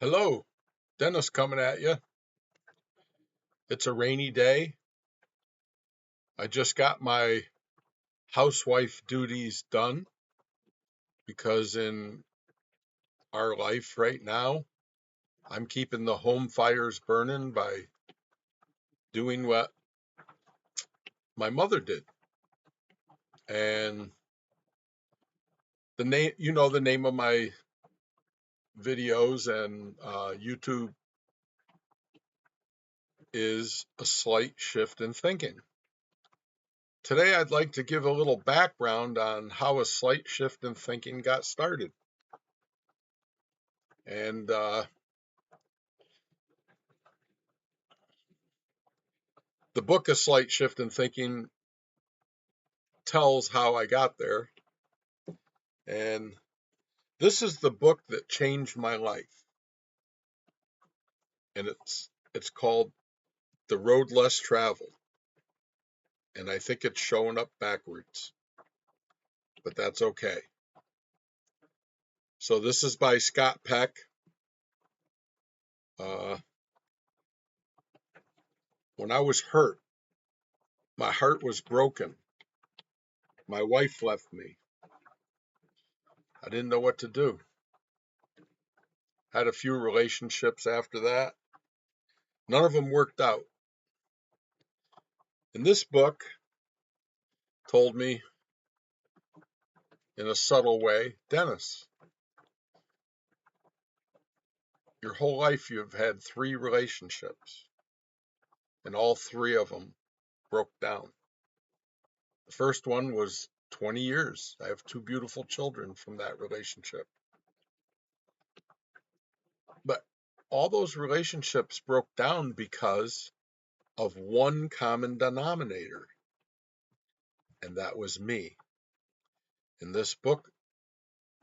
Hello, Dennis coming at you. It's a rainy day. I just got my housewife duties done because in our life right now, I'm keeping the home fires burning by doing what my mother did. And the name of my videos and YouTube is A Slight Shift in Thinking. Today, I'd like to give a little background on how a slight shift in thinking got started. And the book A Slight Shift in Thinking tells how I got there. And this is the book that changed my life. And it's called The Road Less Traveled. And I think it's showing up backwards, but that's okay. So this is by Scott Peck. When I was hurt, my heart was broken. My wife left me. I didn't know what to do. Had a few relationships after that. None of them worked out. And this book told me in a subtle way, Dennis, your whole life you've had 3 relationships, and all 3 of them broke down. The first one was 20 years. I have 2 beautiful children from that relationship. But all those relationships broke down because of one common denominator, and that was me. In this book,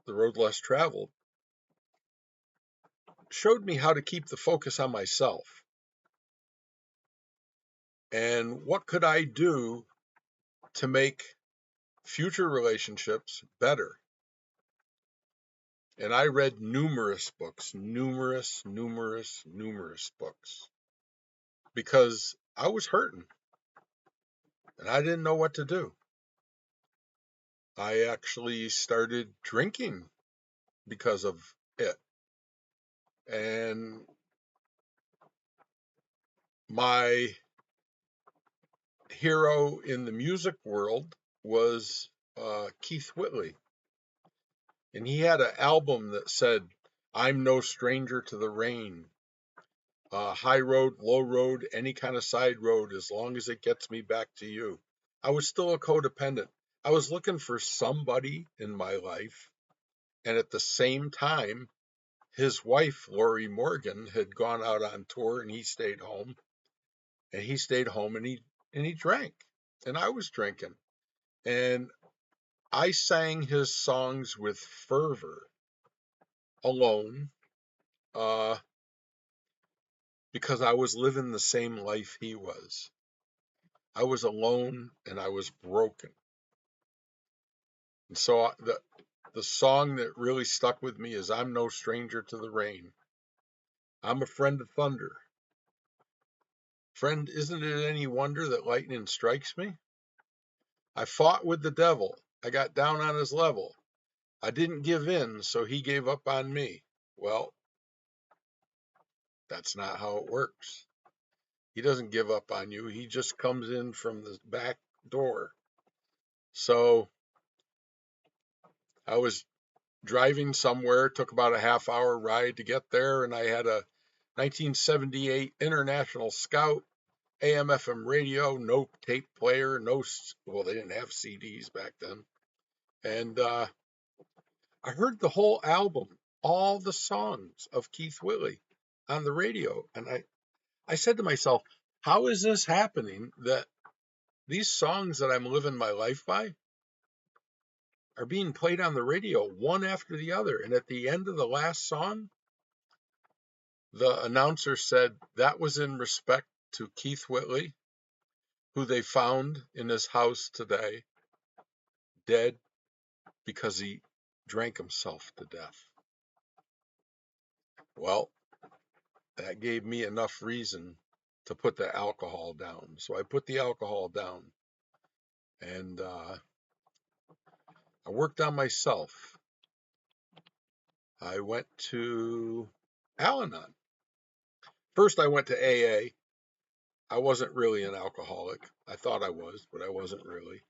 The Road Less Traveled, showed me how to keep the focus on myself. And what could I do to make future relationships better? And I read numerous books, numerous books, because I was hurting and I didn't know what to do. I actually started drinking because of it. And my hero in the music world was Keith Whitley. And he had an album that said, I'm no stranger to the rain. High road, low road, any kind of side road, as long as it gets me back to you. I was still a codependent. I was looking for somebody in my life. And at the same time, his wife, Lori Morgan, had gone out on tour and he stayed home. And he stayed home and he drank. And I was drinking. And I sang his songs with fervor alone, uh, because I was living the same life he was. I was alone and I was broken. And so the song that really stuck with me is I'm no stranger to the rain. I'm a friend of thunder. Friend, isn't it any wonder that lightning strikes me? I fought with the devil. I got down on his level. I didn't give in, so he gave up on me. Well, that's not how it works. He doesn't give up on you. He just comes in from the back door. So I was driving somewhere, took about a half-hour ride to get there, and I had a 1978 International Scout AM/FM radio, no tape player, well, they didn't have CDs back then. And I heard the whole album, all the songs of Keith Whitley on the radio. And I said to myself, how is this happening that these songs that I'm living my life by are being played on the radio one after the other? And at the end of the last song, the announcer said that was in respect to Keith Whitley, who they found in his house today, dead because he drank himself to death. Well, that gave me enough reason to put the alcohol down. So I put the alcohol down, and I worked on myself. I went to Al Anon. First, I went to AA. I wasn't really an alcoholic. I thought I was, but I wasn't really.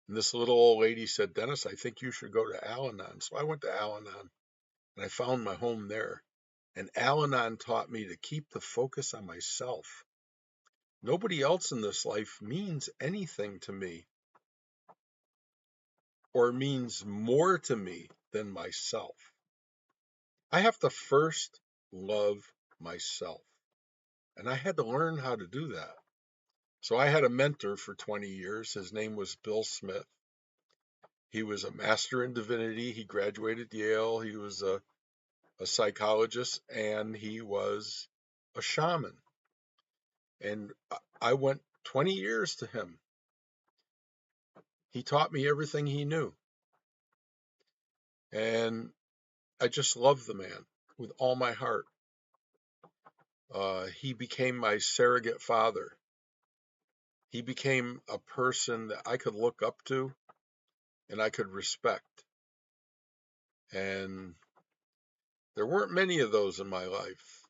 And this little old lady said, Dennis, I think you should go to Al Anon. So I went to Al Anon, and I found my home there. And Al Anon taught me to keep the focus on myself. Nobody else in this life means anything to me or means more to me than myself. I have to first love myself. And I had to learn how to do that. So I had a mentor for 20 years. His name was Bill Smith. He was a master in divinity. He graduated Yale. He was a psychologist, and he was a shaman. And I went 20 years to him. He taught me everything he knew. And I just loved the man with all my heart. He became my surrogate father. He became a person that I could look up to and I could respect. And there weren't many of those in my life.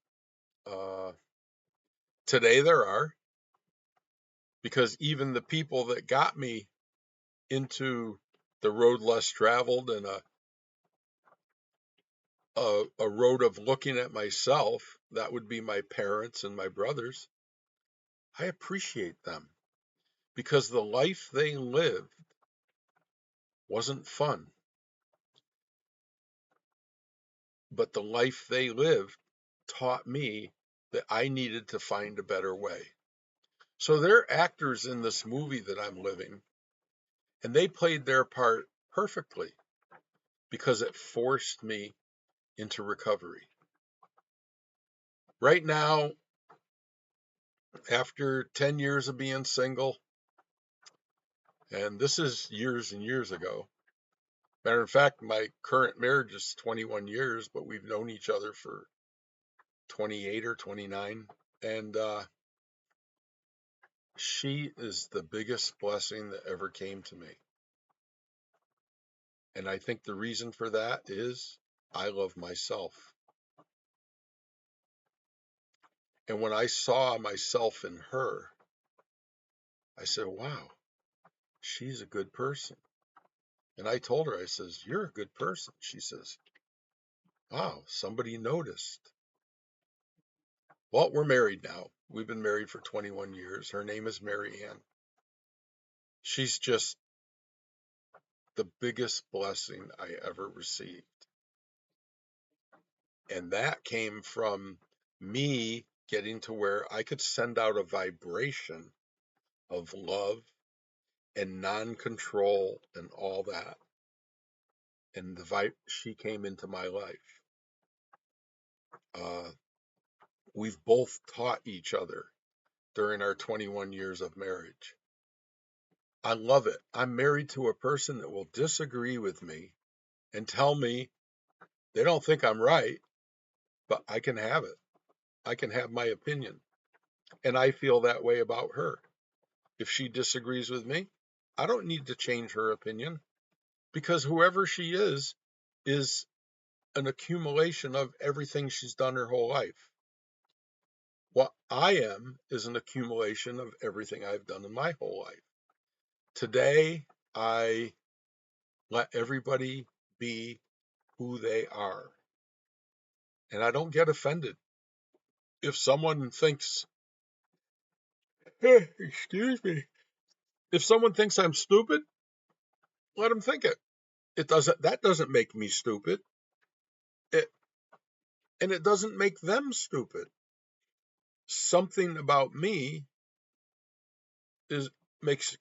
Today there are, because even the people that got me into the road less traveled and a road of looking at myself, that would be my parents and my brothers, I appreciate them because the life they lived wasn't fun. But the life they lived taught me that I needed to find a better way. So they're actors in this movie that I'm living, and they played their part perfectly because it forced me into recovery. Right now, after 10 years of being single, and this is years and years ago. Matter of fact, my current marriage is 21 years, but we've known each other for 28 or 29. And she is the biggest blessing that ever came to me. And I think the reason for that is I love myself. And when I saw myself in her, I said, wow, she's a good person. And I told her, I says, you're a good person. She says, wow, somebody noticed. Well, we're married now. We've been married for 21 years. Her name is Mary Ann. She's just the biggest blessing I ever received. And that came from me getting to where I could send out a vibration of love and non-control and all that. And she came into my life. We've both taught each other during our 21 years of marriage. I love it. I'm married to a person that will disagree with me and tell me they don't think I'm right, but I can have it. I can have my opinion. And I feel that way about her. If she disagrees with me, I don't need to change her opinion because whoever she is an accumulation of everything she's done her whole life. What I am is an accumulation of everything I've done in my whole life. Today, I let everybody be who they are. And I don't get offended. If someone thinks, excuse me, if someone thinks I'm stupid, let them think it. That doesn't make me stupid. It, and it doesn't make them stupid. Something about me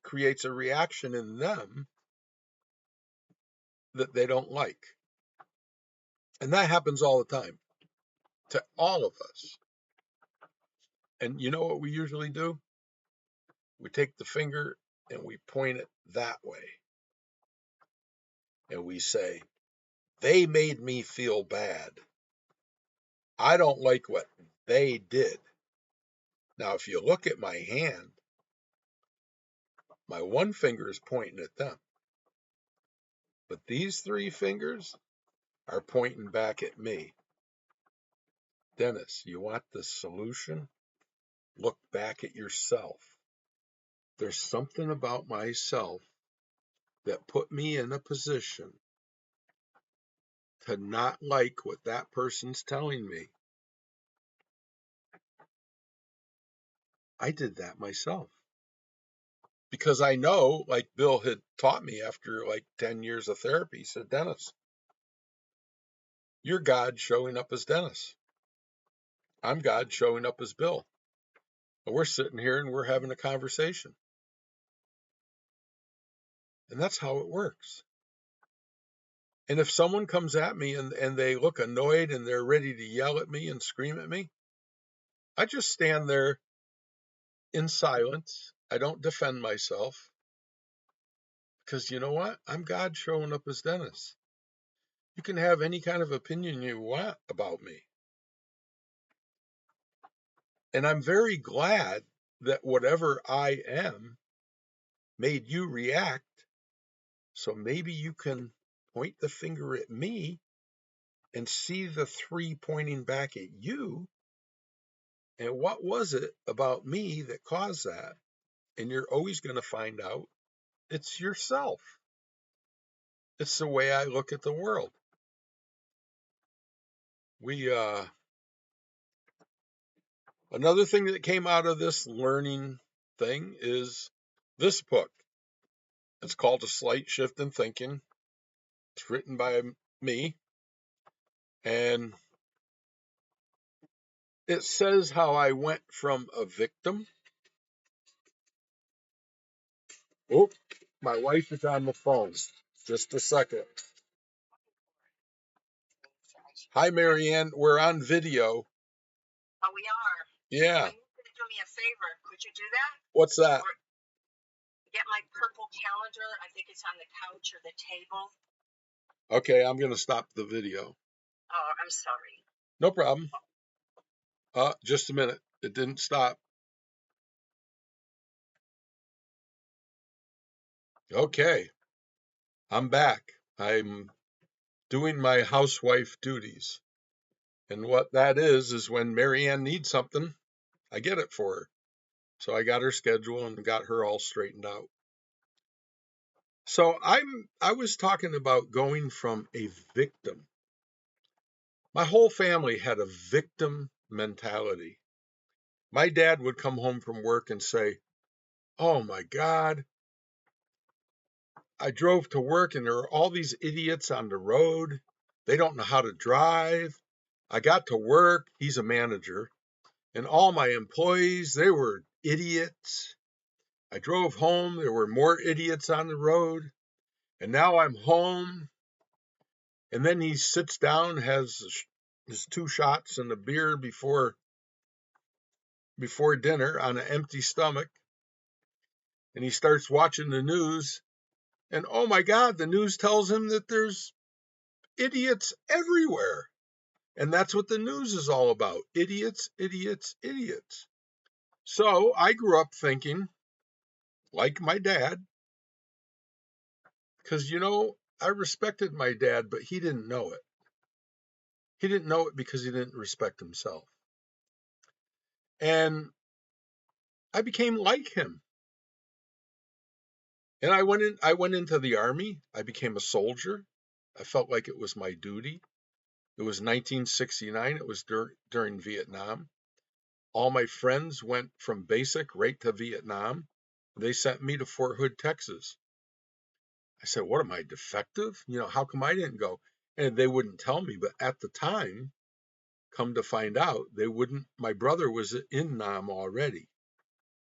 creates a reaction in them that they don't like. And that happens all the time to all of us. And you know what we usually do? We take the finger and we point it that way. And we say, they made me feel bad. I don't like what They did. Now, if you look at my hand, my one finger is pointing at them. But these three fingers are pointing back at me. Dennis, you want the solution? Look back at yourself. There's something about myself that put me in a position to not like what that person's telling me. I did that myself. Because I know, like Bill had taught me after like 10 years of therapy, he said, Dennis, you're God showing up as Dennis. I'm God showing up as Bill. And we're sitting here and we're having a conversation. And that's how it works. And if someone comes at me and they look annoyed and they're ready to yell at me and scream at me, I just stand there in silence. I don't defend myself because you know what? I'm God showing up as Dennis. You can have any kind of opinion you want about me. And I'm very glad that whatever I am made you react. So maybe you can point the finger at me and see the three pointing back at you. And what was it about me that caused that? And you're always going to find out it's yourself. It's the way I look at the world. Another thing that came out of this learning thing is this book. It's called A Slight Shift in Thinking. It's written by me. And it says how I went from a victim. Oh, my wife is on the phone. Just a second. Hi, Marianne. We're on video. Oh, we are. Yeah. I need you to do me a favor. Could you do that? What's that? Or get my purple calendar. I think it's on the couch or the table. Okay, I'm going to stop the video. Oh, I'm sorry. No problem. Just a minute. It didn't stop. Okay. I'm back. I'm doing my housewife duties. And what that is when Marianne needs something, I get it for her. So I got her schedule and got her all straightened out. So I was talking about going from a victim. My whole family had a victim mentality. My dad would come home from work and say, "Oh my God, I drove to work and there are all these idiots on the road. They don't know how to drive. I got to work," he's a manager, "and all my employees, they were idiots. I drove home, there were more idiots on the road, and now I'm home." And then he sits down, has his two shots and a beer before dinner on an empty stomach, and he starts watching the news. And oh my God, the news tells him that there's idiots everywhere. And that's what the news is all about. Idiots, idiots, idiots. So I grew up thinking, like my dad, because, I respected my dad, but he didn't know it. He didn't know it because he didn't respect himself. And I became like him. And I went into the army. I became a soldier. I felt like it was my duty. It was 1969. It was during Vietnam. All my friends went from basic right to Vietnam. They sent me to Fort Hood, Texas. I said, "What am I, defective? How come I didn't go?" And they wouldn't tell me. But at the time, come to find out, they wouldn't. My brother was in Nam already.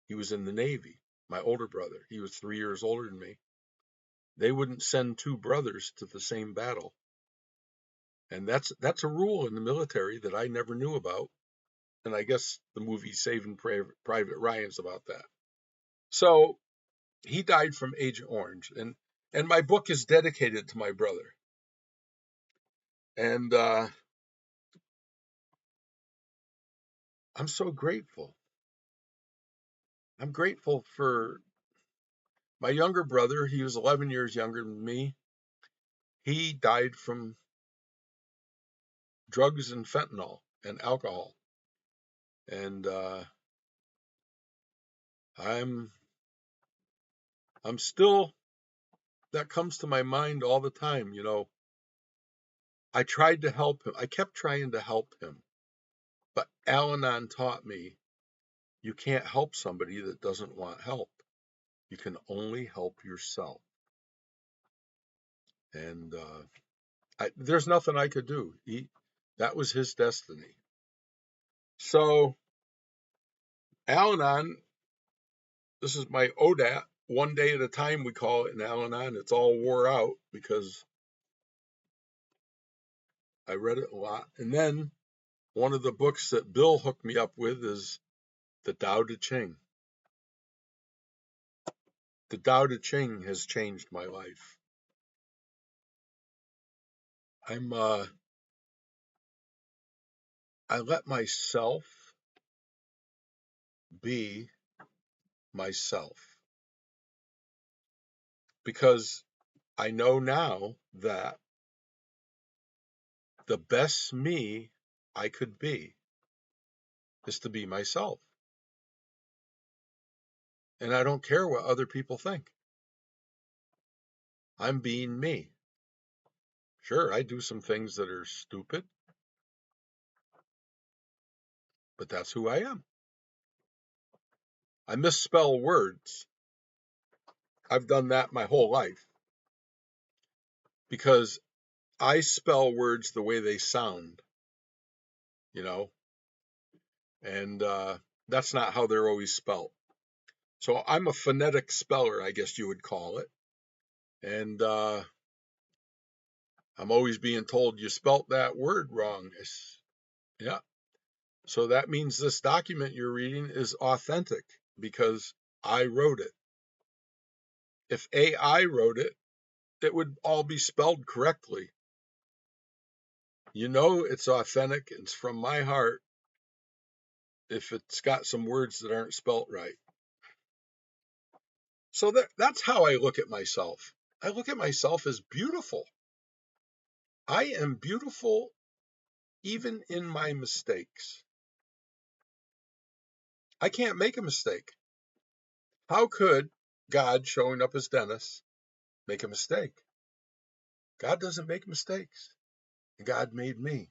He was in the Navy. My older brother. He was 3 years older than me. They wouldn't send two brothers to the same battle. And that's a rule in the military that I never knew about. And I guess the movie Saving Private Ryan's about that. So he died from Agent Orange, and my book is dedicated to my brother. And I'm so grateful. I'm grateful for my younger brother. He was 11 years younger than me. He died from drugs and fentanyl and alcohol. And I'm still, that comes to my mind all the time. I tried to help him. I kept trying to help him. But Al Anon taught me you can't help somebody that doesn't want help. You can only help yourself. And there's nothing I could do. That was his destiny. So Al Anon, this is my ODAT. One day at a time, we call it in Al Anon. It's all wore out because I read it a lot. And then one of the books that Bill hooked me up with is the Tao Te Ching. The Tao Te Ching has changed my life. I let myself be myself because I know now that the best me I could be is to be myself. And I don't care what other people think. I'm being me. Sure, I do some things that are stupid, but that's who I am. I misspell words. I've done that my whole life because I spell words the way they sound, you know, and that's not how they're always spelled. So I'm a phonetic speller, I guess you would call it. And I'm always being told you spelt that word wrong. Yeah. So that means this document you're reading is authentic because I wrote it. If AI wrote it, it would all be spelled correctly. It's authentic. It's from my heart if it's got some words that aren't spelt right. So that's how I look at myself. I look at myself as beautiful. I am beautiful even in my mistakes. I can't make a mistake. How could God, showing up as Dennis, make a mistake? God doesn't make mistakes. God made me.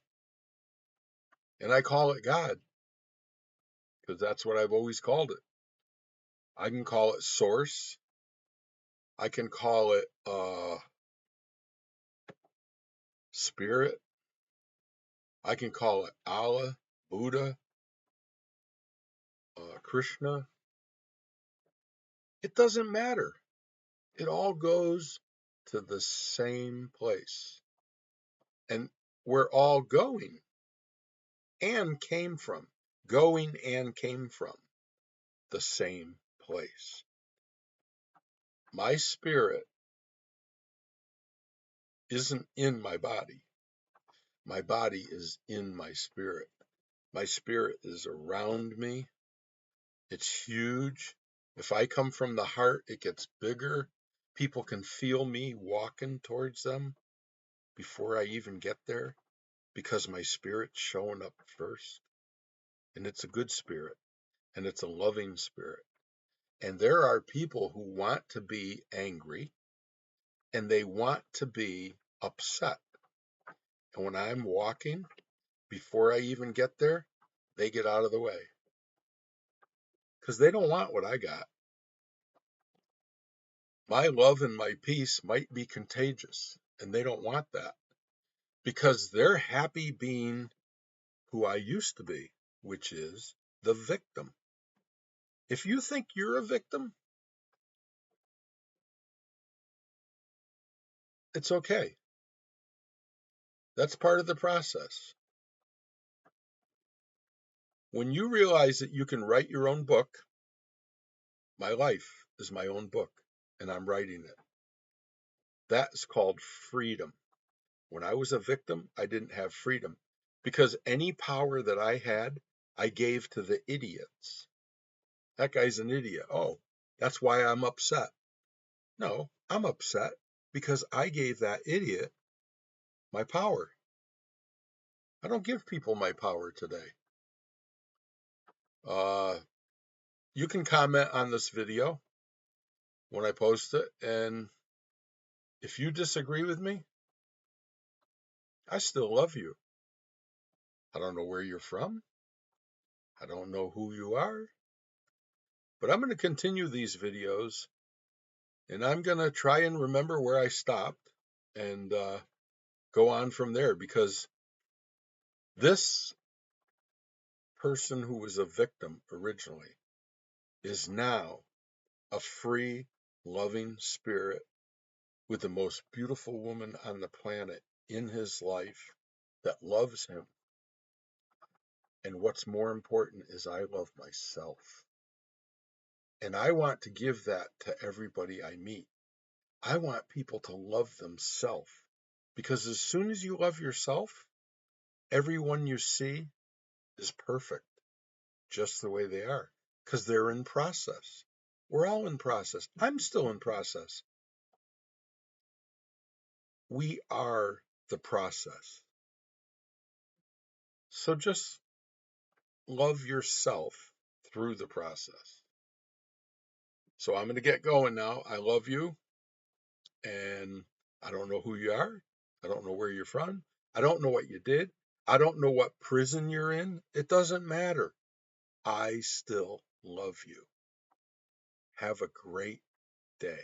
And I call it God because that's what I've always called it. I can call it Source. I can call it Spirit. I can call it Allah, Buddha, Krishna. It doesn't matter. It all goes to the same place. And we're all going and came from the same place. My spirit isn't in my body. My body is in my spirit. My spirit is around me. It's huge. If I come from the heart, it gets bigger. People can feel me walking towards them before I even get there because my spirit's showing up first. And it's a good spirit and it's a loving spirit. And there are people who want to be angry and they want to be upset. And when I'm walking, before I even get there, they get out of the way because they don't want what I got. My love and my peace might be contagious, and they don't want that because they're happy being who I used to be, which is the victim. If you think you're a victim, it's okay. That's part of the process. When you realize that you can write your own book, my life is my own book, and I'm writing it. That's called freedom. When I was a victim, I didn't have freedom because any power that I had I gave to the idiots. That guy's an idiot. Oh, that's why I'm upset. No, I'm upset because I gave that idiot my power. I don't give people my power today. You can comment on this video when I post it, and if you disagree with me, I still love you. I don't know where you're from. I don't know who you are, but I'm going to continue these videos, and I'm going to try and remember where I stopped and go on from there, because this person who was a victim originally is now a free, loving spirit with the most beautiful woman on the planet in his life that loves him. And what's more important is I love myself. And I want to give that to everybody I meet. I want people to love themselves, because as soon as you love yourself, everyone you see is perfect just the way they are, because they're in process. We're all in process. I'm still in process. We are the process. So just love yourself through the process. So I'm going to get going now. I love you, and I don't know who you are. I don't know where you're from. I don't know what you did. I don't know what prison you're in. It doesn't matter. I still love you. Have a great day.